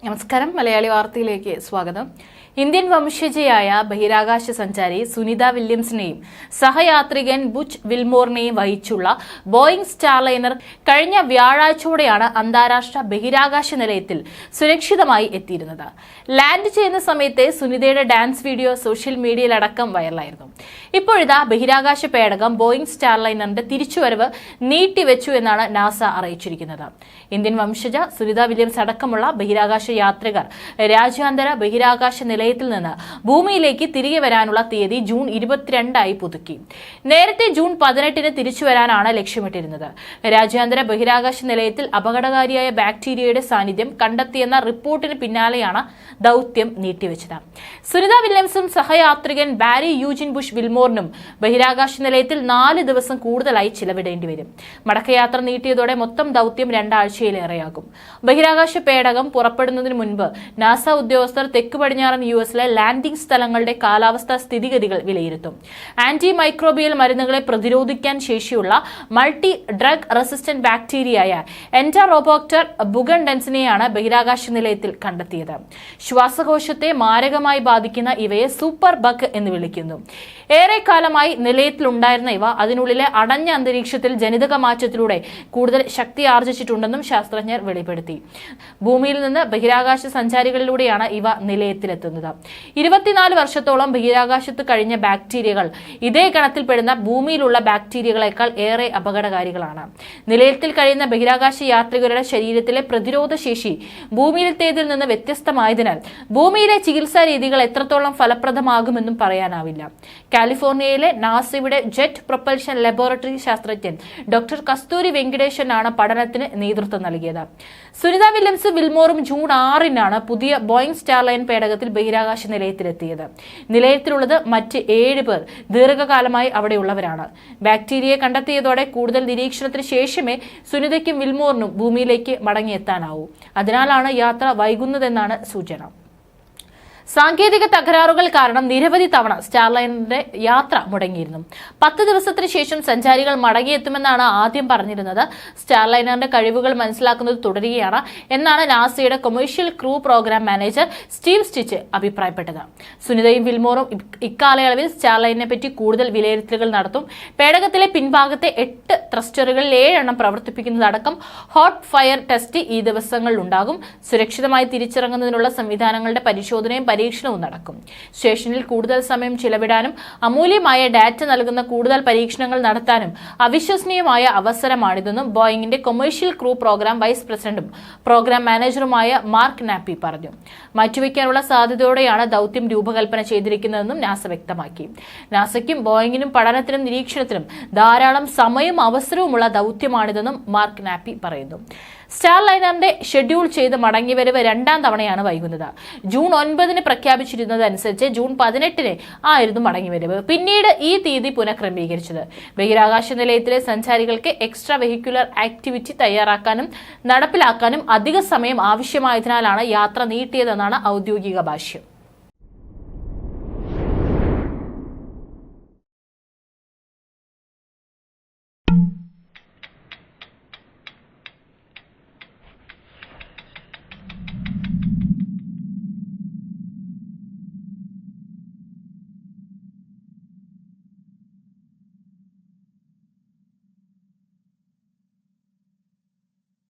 നമസ്കാരം. മലയാളി വാർത്തയിലേക്ക് സ്വാഗതം. ഇന്ത്യൻ വംശജയായ ബഹിരാകാശ സഞ്ചാരി സുനിത വില്യംസിനെയും സഹയാത്രികൻ ബുച്ച് വിൽമോറിനെയും വഹിച്ചുള്ള ബോയിംഗ് സ്റ്റാർലൈനർ കഴിഞ്ഞ വ്യാഴാഴ്ചയോടെയാണ് അന്താരാഷ്ട്ര ബഹിരാകാശ നിലയത്തിൽ സുരക്ഷിതമായി എത്തിയിരുന്നത്. ലാൻഡ് ചെയ്യുന്ന സമയത്തെ സുനിതയുടെ ഡാൻസ് വീഡിയോ സോഷ്യൽ മീഡിയയിലടക്കം വൈറലായിരുന്നു. ഇപ്പോഴിതാ ബഹിരാകാശ പേടകം ബോയിംഗ് സ്റ്റാർലൈനറിന്റെ തിരിച്ചുവരവ് നീട്ടിവെച്ചു എന്നാണ് നാസ അറിയിച്ചിരിക്കുന്നത്. ഇന്ത്യൻ വംശജ സുനിത വില്യംസ് അടക്കമുള്ള ബഹിരാകാശ യാത്രികർ രാജ്യാന്തര ബഹിരാകാശ നിലയത്തിൽ നിന്ന് ഭൂമിയിലേക്ക് തിരികെ വരാനുള്ള തീയതി ജൂൺ 22 പുതുക്കി. നേരത്തെ ജൂൺ 18 തിരിച്ചു വരാനാണ് ലക്ഷ്യമിട്ടിരുന്നത്. രാജ്യാന്തര ബഹിരാകാശ നിലയത്തിൽ അപകടകാരിയായ ബാക്ടീരിയയുടെ സാന്നിധ്യം കണ്ടെത്തിയെന്ന റിപ്പോർട്ടിന് പിന്നാലെയാണ് ദൗത്യം നീട്ടിവെച്ചത്. സുനിത വില്യംസും സഹയാത്രികൻ ബാരി യൂജിൻ ബുഷ് വിൽമോറിനും ബഹിരാകാശ നിലയത്തിൽ 4 ദിവസം കൂടുതലായി ചിലവിടേണ്ടി വരും. മടക്കയാത്ര നീട്ടിയതോടെ മൊത്തം ദൗത്യം 2 ആഴ്ചയിലേറെയാകും. ബഹിരാകാശ പേടകം പുറപ്പെടുന്നതിന് മുൻപ് നാസ ഉദ്യോഗസ്ഥർ തെക്ക് പടിഞ്ഞാറൻ യുഎസിലെ ലാൻഡിംഗ് സ്ഥലങ്ങളുടെ കാലാവസ്ഥാ സ്ഥിതിഗതികൾ വിലയിരുത്തും. ആന്റി മൈക്രോബിയൽ മരുന്നുകളെ പ്രതിരോധിക്കാൻ ശേഷിയുള്ള മൾട്ടി ഡ്രഗ് റെസിസ്റ്റന്റ് ബാക്ടീരിയയായ എൻറ്ററോബോക്ടർ ബുഗൻഡൻസിനെയാണ് ബഹിരാകാശ നിലയത്തിൽ കണ്ടെത്തിയത്. ശ്വാസകോശത്തെ മാരകമായി ബാധിക്കുന്ന ഇവയെ സൂപ്പർ ബഗ് എന്ന് വിളിക്കുന്നു. ഏറെക്കാലമായി നിലയത്തിലുണ്ടായിരുന്ന ഇവ അതിനുള്ളിലെ അടഞ്ഞ അന്തരീക്ഷത്തിൽ ജനിതക മാറ്റത്തിലൂടെ കൂടുതൽ ശക്തി ആർജിച്ചിട്ടുണ്ടെന്നും ശാസ്ത്രജ്ഞർ വെളിപ്പെടുത്തി. ഭൂമിയിൽ നിന്ന് ബഹിരാകാശ സഞ്ചാരികളിലൂടെയാണ് ഇവ നിലയത്തിലെത്തുന്നത്. 24 വർഷത്തോളം ബഹിരാകാശത്ത് കഴിഞ്ഞ ബാക്ടീരിയകൾ ഇതേ ഗണത്തിൽപ്പെടുന്ന ഭൂമിയിലുള്ള ബാക്ടീരിയകളെക്കാൾ ഏറെ അപകടകാരികളാണ്. നിലയത്തിൽ കഴിയുന്ന ബഹിരാകാശ യാത്രികരുടെ ശരീരത്തിലെ പ്രതിരോധ ശേഷി ഭൂമിയിലത്തേതിൽ നിന്ന് വ്യത്യസ്തമായതിനാൽ ഭൂമിയിലെ ചികിത്സാ രീതികൾ എത്രത്തോളം ഫലപ്രദമാകുമെന്നും പറയാനാവില്ല. കാലിഫോർണിയയിലെ നാസയുടെ ജെറ്റ് പ്രൊപ്പൽഷൻ ലബോറട്ടറി ശാസ്ത്രജ്ഞൻ ഡോക്ടർ കസ്തൂരി വെങ്കിടേശനാണ് പഠനത്തിന് നേതൃത്വം നൽകിയത്. സുനിത വില്യംസ് വിൽമോറും ജൂൺ 6 പുതിയ ബോയിംഗ് സ്റ്റാർലൈൻ പേടകത്തിൽ ബഹിരാകാശ നിലയത്തിലെത്തിയത്. നിലയത്തിലുള്ളത് മറ്റ് 7 പേർ ദീർഘകാലമായി അവിടെയുള്ളവരാണ്. ബാക്ടീരിയയെ കണ്ടെത്തിയതോടെ കൂടുതൽ നിരീക്ഷണത്തിന് ശേഷമേ സുനിതയ്ക്കും വിൽമോറിനും ഭൂമിയിലേക്ക് മടങ്ങിയെത്താനാവൂ. അതിനാലാണ് യാത്ര വൈകുന്നതെന്നാണ് സൂചന. സാങ്കേതിക തകരാറുകൾ കാരണം നിരവധി തവണ സ്റ്റാർലൈനറിന്റെ യാത്ര മുടങ്ങിയിരുന്നു. 10 ദിവസത്തിന് ശേഷം സഞ്ചാരികൾ മടങ്ങിയെത്തുമെന്നാണ് ആദ്യം പറഞ്ഞിരുന്നത്. സ്റ്റാർലൈനറിന്റെ കഴിവുകൾ മനസ്സിലാക്കുന്നത് തുടരുകയാണ് എന്നാണ് നാസയുടെ commercial crew program manager Steve Stich അഭിപ്രായപ്പെട്ടത്. സുനിതയും വിൽമോറും ഇക്കാലയളവിൽ സ്റ്റാർലൈനറിനെ പറ്റി കൂടുതൽ വിലയിരുത്തലുകൾ നടത്തും. പേടകത്തിലെ പിൻഭാഗത്തെ 8 ത്രസ്റ്ററുകളിൽ 7 എണ്ണം പ്രവർത്തിപ്പിക്കുന്നതടക്കം ഹോട്ട് ഫയർ ടെസ്റ്റ് ഈ ദിവസങ്ങളിൽ ഉണ്ടാകും. സുരക്ഷിതമായി തിരിച്ചിറങ്ങുന്നതിനുള്ള സംവിധാനങ്ങളുടെ പരിശോധനയും പരീക്ഷണവും നടക്കും. സ്റ്റേഷനിൽ കൂടുതൽ സമയം ചിലവിടാനും അമൂല്യമായ ഡാറ്റ നൽകുന്ന കൂടുതൽ പരീക്ഷണങ്ങൾ നടത്താനും അവിശ്വസനീയമായ അവസരമാണിതെന്നും ബോയിങ്ങിന്റെ കൊമേഴ്ഷ്യൽ ക്രൂ പ്രോഗ്രാം വൈസ് പ്രസിഡന്റും പ്രോഗ്രാം മാനേജറുമായ മാർക്ക് നാപ്പി പറഞ്ഞു. മാറ്റിവെക്കാനുള്ള സാധ്യതയോടെയാണ് ദൗത്യം രൂപകൽപ്പന ചെയ്തിരിക്കുന്നതെന്നും നാസ വ്യക്തമാക്കി. നാസയ്ക്കും ബോയിങ്ങിനും പഠനത്തിനും നിരീക്ഷണത്തിനും ധാരാളം സമയവും അവസരവുമുള്ള ദൗത്യമാണിതെന്നും മാർക്ക് നാപ്പി പറയുന്നു. സ്റ്റാർലൈനറിന്റെ ഷെഡ്യൂൾ ചെയ്ത് മടങ്ങിവരവ് 2ാം തവണയാണ് വൈകുന്നത്. ജൂൺ 9 പ്രഖ്യാപിച്ചിരുന്നതനുസരിച്ച് ജൂൺ 18 ആയിരുന്നു മടങ്ങിവരവ്. പിന്നീട് ഈ തീയതി പുനഃക്രമീകരിച്ചത്. ബഹിരാകാശ നിലയത്തിലെ സഞ്ചാരികൾക്ക് എക്സ്ട്രാ വെഹിക്കുലർ ആക്ടിവിറ്റി തയ്യാറാക്കാനും നടപ്പിലാക്കാനും അധിക സമയം ആവശ്യമായതിനാലാണ് യാത്ര നീട്ടിയതെന്നാണ് ഔദ്യോഗിക ഭാഷ്യം.